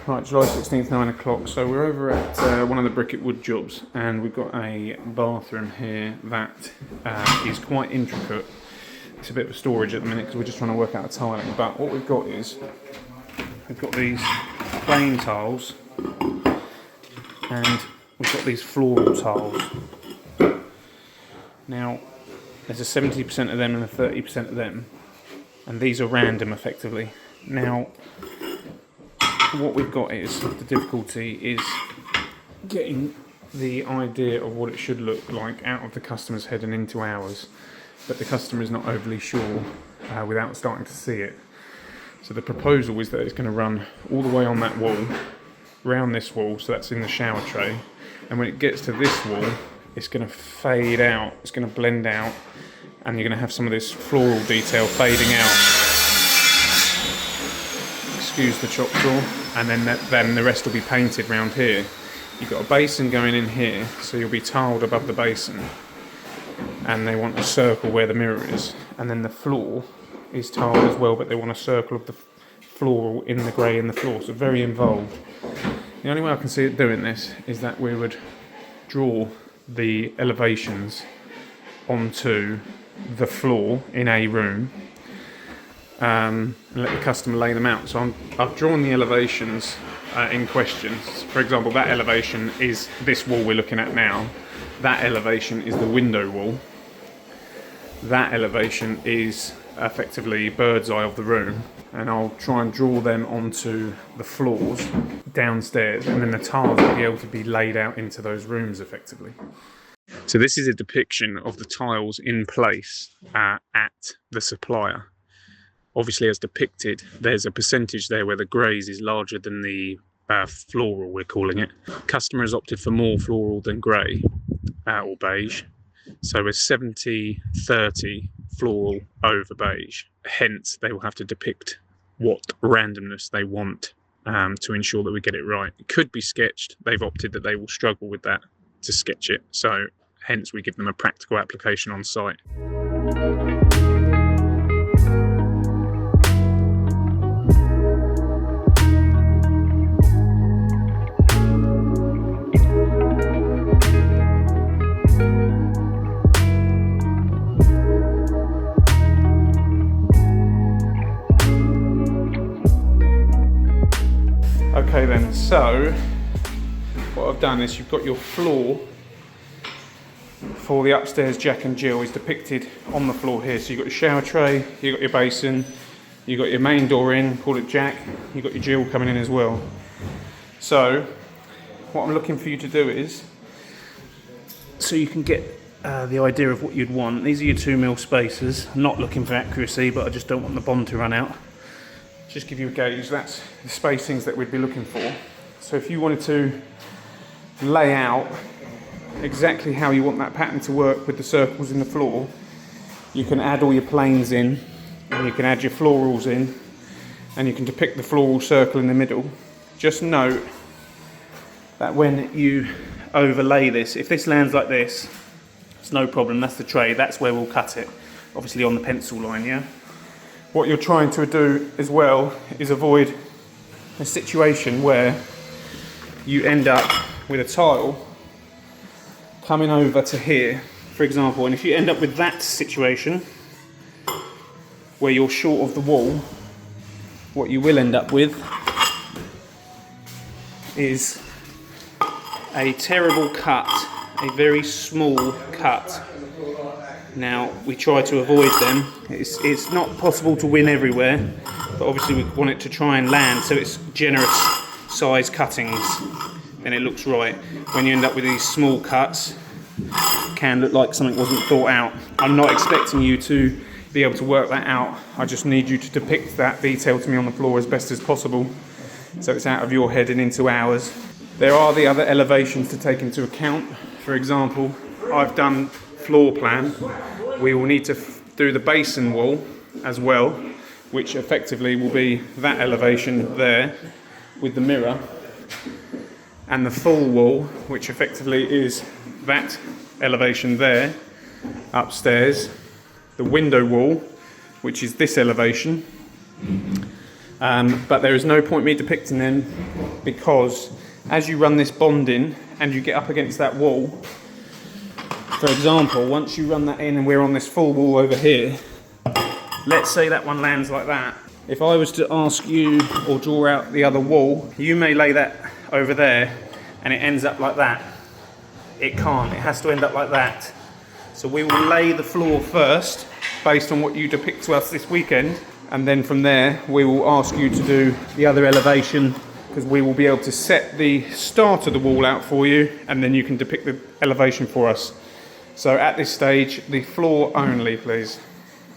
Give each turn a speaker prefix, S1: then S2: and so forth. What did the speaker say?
S1: Right, July 16th, 9 o'clock. So we're over at one of the Bricket Wood jobs, and we've got a bathroom here that is quite intricate. It's a bit of storage at the minute because we're just trying to work out a tiling. But what we've got is, we've got these plain tiles, and we've got these floral tiles. Now, there's a 70% of them and a 30% of them, and these are random effectively. Now, what we've got is, the difficulty is getting the idea of what it should look like out of the customer's head and into ours, but the customer is not overly sure without starting to see it. So the proposal is that it's going to run all the way on that wall, round this wall, so that's in the shower tray, and when it gets to this wall, it's going to fade out, it's going to blend out, and you're going to have some of this floral detail fading out. Excuse the chop saw, and then the rest will be painted round here. You've got a basin going in here, so you'll be tiled above the basin, and they want a circle where the mirror is, and then the floor is tiled as well, but they want a circle of the floral in the grey in the floor, so very involved. The only way I can see it doing this is that we would draw the elevations onto the floor in a room, and let the customer lay them out. So I've drawn the elevations in question. For example, that elevation is this wall we're looking at now. That elevation is the window wall. That elevation is effectively bird's eye of the room, and I'll try and draw them onto the floors downstairs, and then the tiles will be able to be laid out into those rooms effectively. So this is a depiction of the tiles in place at the Supplier. Obviously, as depicted, there's a percentage there where the greys is larger than the floral, we're calling it. Customer has opted for more floral than grey or beige. So we're 70-30 floral over beige. Hence, they will have to depict what randomness they want to ensure that we get it right. It could be sketched. They've opted that they will struggle with that to sketch it. So hence, we give them a practical application on site. Okay then, so what I've done is you've got your floor for the upstairs Jack and Jill is depicted on the floor here. So you've got your shower tray, you've got your basin, you've got your main door in, call it Jack, you've got your Jill coming in as well. So what I'm looking for you to do is, so you can get the idea of what you'd want. These are your 2mm spacers. I'm not looking for accuracy, but I just don't want the bond to run out. Just give you a gauge, that's the spacings that we'd be looking for. So if you wanted to lay out exactly how you want that pattern to work with the circles in the floor, you can add all your planes in, and you can add your florals in, and you can depict the floral circle in the middle. Just note that when you overlay this, if this lands like this, it's no problem, that's the tray, that's where we'll cut it, obviously on the pencil line, yeah? What you're trying to do as well is avoid a situation where you end up with a tile coming over to here, for example, and if you end up with that situation where you're short of the wall, what you will end up with is a terrible cut, a very small cut. Now, we try to avoid them. It's not possible to win everywhere, but obviously we want it to try and land, so it's generous size cuttings, then it looks right. When you end up with these small cuts, it can look like something wasn't thought out. I'm not expecting you to be able to work that out. I just need you to depict that detail to me on the floor as best as possible, so it's out of your head and into ours. There are the other elevations to take into account. For example, I've done floor plan. We will need to do the basin wall as well, which effectively will be that elevation there with the mirror, and the full wall, which effectively is that elevation there upstairs, the window wall, which is this elevation, But there is no point me depicting them, because as you run this bond in and you get up against that wall, for example, once you run that in and we're on this full wall over here, let's say that one lands like that. If I was to ask you or draw out the other wall, you may lay that over there and it ends up like that. It can't, it has to end up like that. So we will lay the floor first based on what you depict to us this weekend, and then from there we will ask you to do the other elevation, because we will be able to set the start of the wall out for you and then you can depict the elevation for us. So at this stage, the floor only, please.